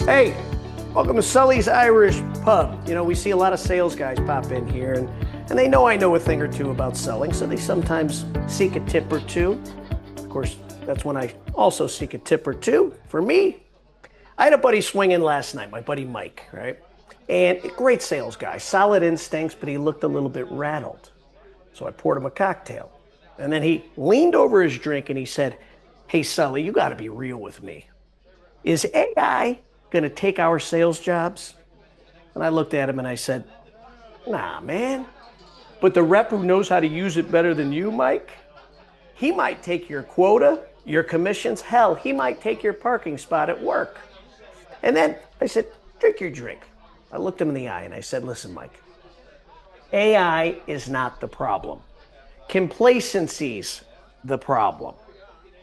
Hey, welcome to Sully's Irish Pub. You know, we see a lot of sales guys pop in here, and they know I know a thing or two about selling, so they sometimes seek a tip or two. Of course, that's when I also seek a tip or two. For me, I had a buddy swing in last night, my buddy Mike, right? And a great sales guy, solid instincts, but he looked a little bit rattled. So I poured him a cocktail. And then he leaned over his drink and he said, "Hey, Sully, you got to be real with me. Is AI going to take our sales jobs?" And I looked at him and I said, "Nah, man. But the rep who knows how to use it better than you, Mike, he might take your quota, your commissions. Hell, he might take your parking spot at work." And then I said, "Drink your drink." I looked him in the eye and I said, "Listen, Mike, AI is not the problem. Complacency's the problem."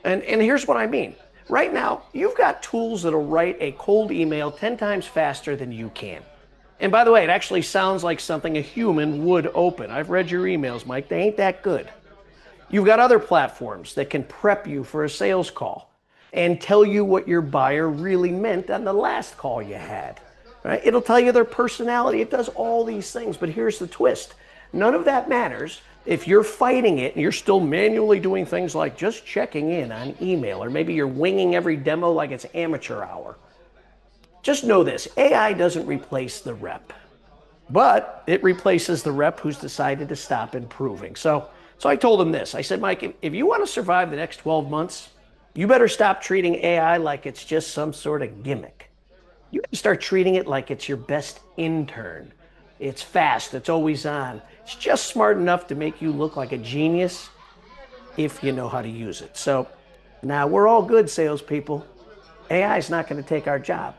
And here's what I mean. Right now, you've got tools that'll write a cold email 10 times faster than you can. And by the way, it actually sounds like something a human would open. I've read your emails, Mike. They ain't that good. You've got other platforms that can prep you for a sales call and tell you what your buyer really meant on the last call you had. Right? It'll tell you their personality. It does all these things, but here's the twist. None of that matters if you're fighting it and you're still manually doing things like just checking in on email, or maybe you're winging every demo like it's amateur hour. Just know this, AI doesn't replace the rep, but it replaces the rep who's decided to stop improving. So I told him this. I said, "Mike, if you want to survive the next 12 months, you better stop treating AI like it's just some sort of gimmick. You have to start treating it like it's your best intern. It's fast, it's always on. It's just smart enough to make you look like a genius if you know how to use it." So now we're all good salespeople. AI is not going to take our job,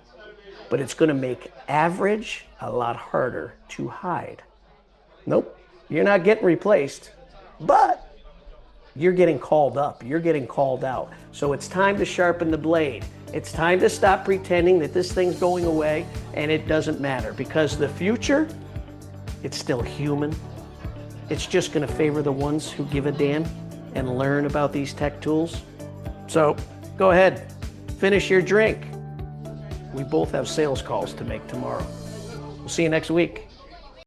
but it's going to make average a lot harder to hide. Nope, you're not getting replaced, but you're getting called up. You're getting called out. So it's time to sharpen the blade. It's time to stop pretending that this thing's going away and it doesn't matter, because the future, it's still human. It's just going to favor the ones who give a damn and learn about these tech tools. So go ahead, finish your drink. We both have sales calls to make tomorrow. We'll see you next week.